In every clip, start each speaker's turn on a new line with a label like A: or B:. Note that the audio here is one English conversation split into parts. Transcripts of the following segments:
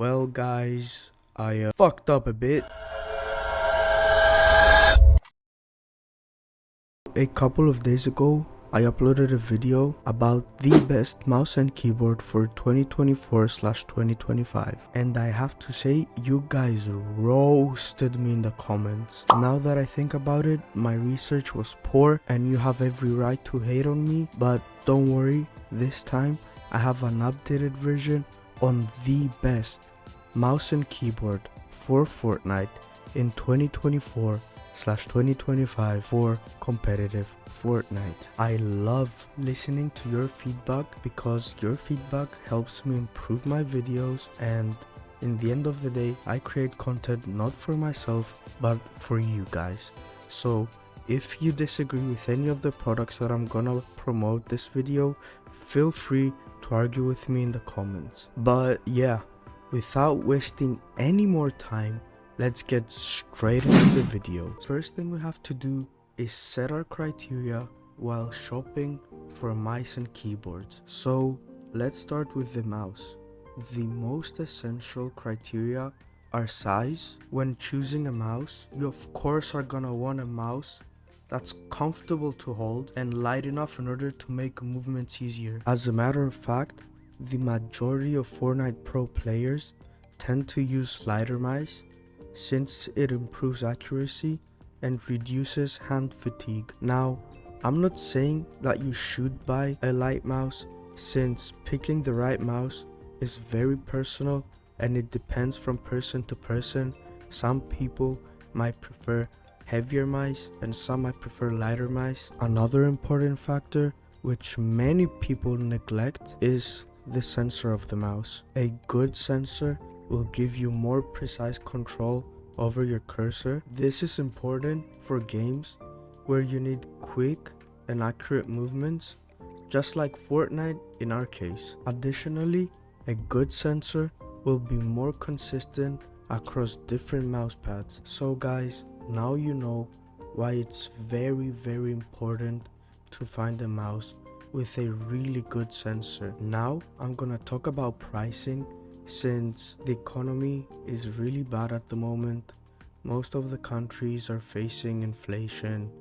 A: Well guys, I fucked up a bit. A couple of days ago, I uploaded a video about the best mouse and keyboard for 2024/2025, and I have to say, you guys roasted me in the comments. Now that I think about it, my research was poor and you have every right to hate on me, but don't worry, this time I have an updated version on the best mouse and keyboard for Fortnite in 2024/2025 for competitive Fortnite. I love listening to your feedback because your feedback helps me improve my videos, and in the end of the day I create content not for myself but for you guys. So if you disagree with any of the products that I'm gonna promote this video, feel free to argue with me in the comments. But yeah, without wasting any more time, let's get straight into the video. First thing we have to do is set our criteria while shopping for mice and keyboards. So let's start with the mouse. The most essential criteria are size. When choosing a mouse, you of course are gonna want a mouse that's comfortable to hold and light enough in order to make movements easier. As a matter of fact, the majority of Fortnite Pro players tend to use lighter mice since it improves accuracy and reduces hand fatigue. Now, I'm not saying that you should buy a light mouse, since picking the right mouse is very personal and it depends from person to person. Some people might prefer heavier mice and some might prefer lighter mice. Another important factor which many people neglect is the sensor of the mouse. A good sensor will give you more precise control over your cursor. This is important for games where you need quick and accurate movements, just like Fortnite in our case. Additionally, a good sensor will be more consistent across different mouse pads. So guys, now you know why it's very important to find a mouse with a really good sensor. Now I'm gonna talk about pricing. Since the economy is really bad at the moment, most of the countries are facing inflation,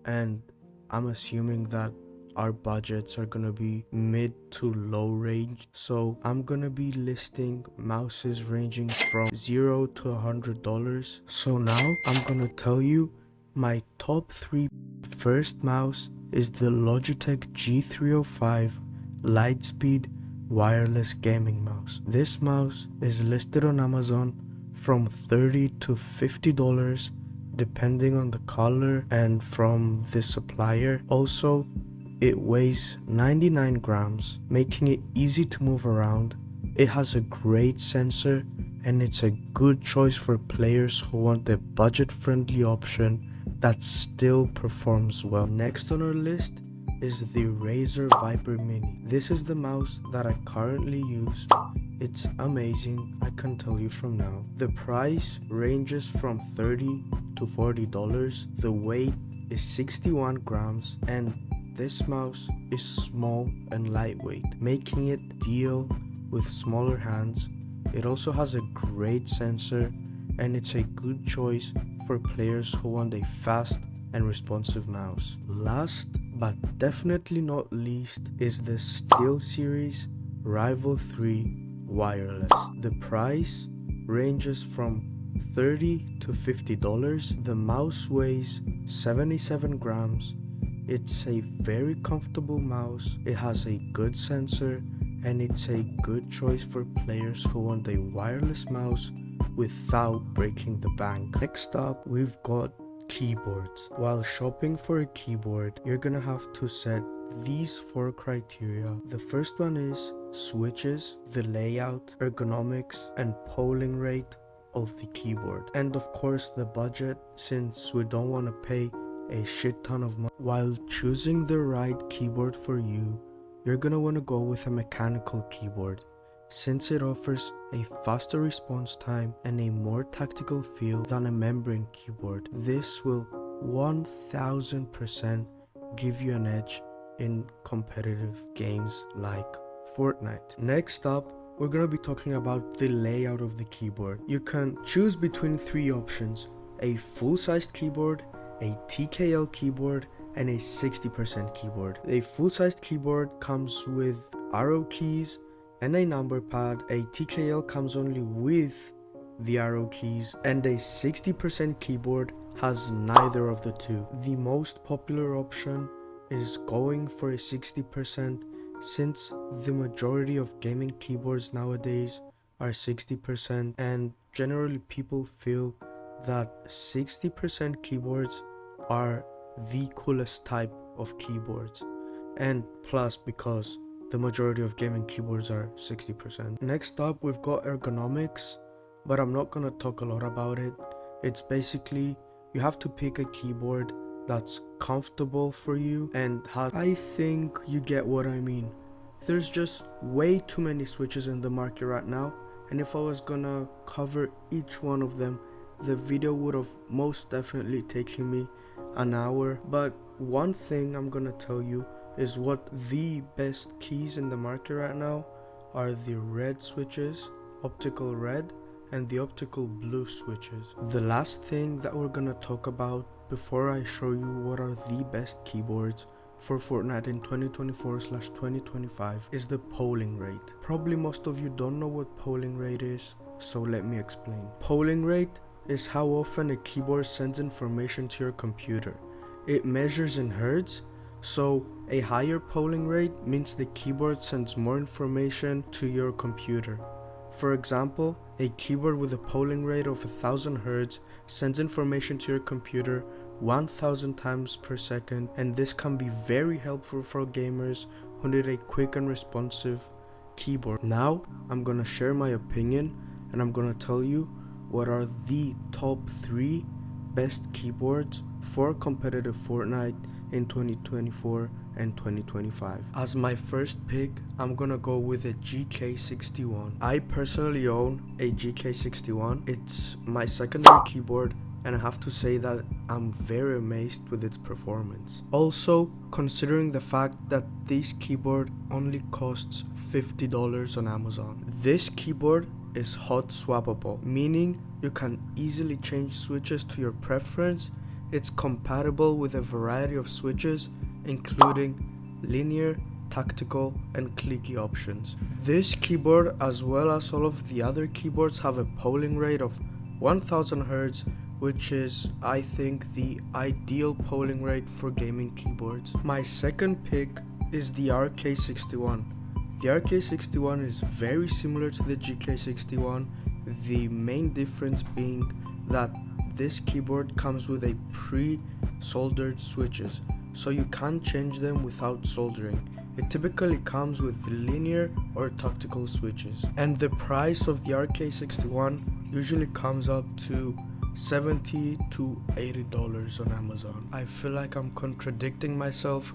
A: and I'm assuming that our budgets are gonna be mid to low range. So I'm gonna be listing mouses ranging from $0 to $100. So now I'm gonna tell you my top 3. First mouse is the Logitech G305 Lightspeed wireless gaming mouse. This mouse is listed on Amazon from $30 to $50 depending on the color and from the supplier. Also, it weighs 99 grams, making it easy to move around. It has a great sensor and it's a good choice for players who want a budget-friendly option that still performs well. Next on our list is the Razer Viper Mini. This is the mouse that I currently use. It's amazing, I can tell you from now. The price ranges from $30 to $40. The weight is 61 grams and this mouse is small and lightweight, making it ideal with smaller hands. It also has a great sensor and it's a good choice for players who want a fast and responsive mouse. Last but definitely not least is the SteelSeries Rival 3 wireless. The price ranges from $30 to $50. The mouse weighs 77 grams. It's a very comfortable mouse. It has a good sensor and it's a good choice for players who want a wireless mouse without breaking the bank. Next up, we've got keyboards. While shopping for a keyboard, you're gonna have to set these 4 criteria. The first one is switches, the layout, ergonomics, and polling rate of the keyboard. And of course the budget, since we don't want to pay a shit ton of money. While choosing the right keyboard for you, you're gonna want to go with a mechanical keyboard, since it offers a faster response time and a more tactical feel than a membrane keyboard. This will 1000% give you an edge in competitive games like Fortnite. Next up, we're gonna be talking about the layout of the keyboard. You can choose between three options: a full-sized keyboard, a TKL keyboard, and a 60% keyboard. A full-sized keyboard comes with arrow keys and a number pad. A TKL comes only with the arrow keys, and a 60% keyboard has neither of the two. The most popular option is going for a 60%, since the majority of gaming keyboards nowadays are 60%, and generally people feel that 60% keyboards are the coolest type of keyboards, and plus because the majority of gaming keyboards are 60%. Next up, we've got ergonomics, but I'm not gonna talk a lot about it. It's basically, you have to pick a keyboard that's comfortable for you and I think you get what I mean. There's just way too many switches in the market right now, and if I was gonna cover each one of them, the video would have most definitely taken me an hour. But one thing I'm gonna tell you is what the best keys in the market right now are: the red switches, optical red, and the optical blue switches. The last thing that we're gonna talk about before I show you what are the best keyboards for Fortnite in 2024/2025 is the polling rate. Probably most of you don't know what polling rate is, so let me explain. Polling rate is how often a keyboard sends information to your computer. It measures in hertz, so a higher polling rate means the keyboard sends more information to your computer. For example, a keyboard with a polling rate of 1000 Hz sends information to your computer 1000 times per second, and this can be very helpful for gamers who need a quick and responsive keyboard. Now, I'm gonna share my opinion, and I'm gonna tell you what are the top 3 best keyboards for competitive Fortnite in 2024 and 2025. As my first pick, I'm gonna go with a GK61. I personally own a GK61. It's my secondary keyboard, and I have to say that I'm very amazed with its performance. Also, considering the fact that this keyboard only costs $50 on Amazon. This keyboard is hot swappable, meaning you can easily change switches to your preference. It's compatible with a variety of switches, including linear, tactical, and clicky options. This keyboard, as well as all of the other keyboards, have a polling rate of 1000 Hz, which is, I think, the ideal polling rate for gaming keyboards. My second pick is the RK61. The RK61 is very similar to the GK61, the main difference being that this keyboard comes with a pre-soldered switches, so you can't change them without soldering. It typically comes with linear or tactical switches, and the price of the RK61 usually comes up to $70 to $80 on Amazon. I feel like I'm contradicting myself,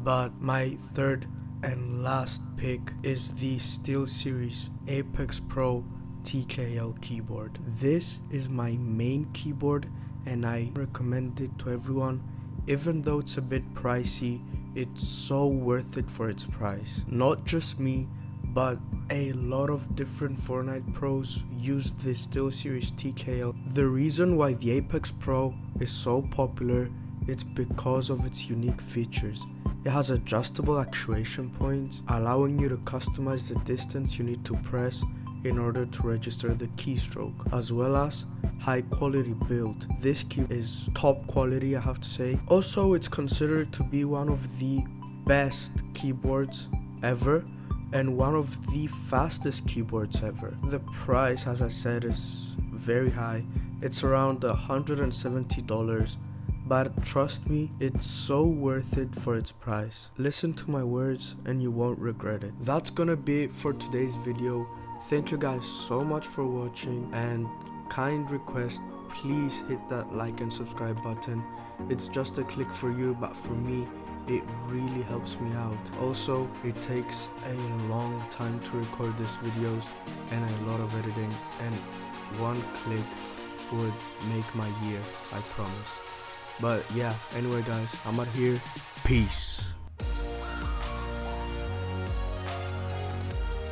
A: but my third and last pick is the SteelSeries Apex Pro TKL keyboard. This is my main keyboard, and I recommend it to everyone. Even though it's a bit pricey, it's so worth it for its price. Not just me, but a lot of different Fortnite pros use the SteelSeries TKL. The reason why the Apex Pro is so popular is because of its unique features. It has adjustable actuation points, allowing you to customize the distance you need to press in order to register the keystroke, as well as high quality build. This keyboard is top quality, I have to say. Also, it's considered to be one of the best keyboards ever and one of the fastest keyboards ever. The price, as I said, is very high. It's around $170, but trust me, it's so worth it for its price. Listen to my words and you won't regret it. That's gonna be it for today's video. Thank you guys so much for watching, and kind request, please hit that like and subscribe button. It's just a click for you, but for me it really helps me out. Also, it takes a long time to record these videos and a lot of editing, and one click would make my year, I promise. But yeah, anyway guys, I'm out here. Peace.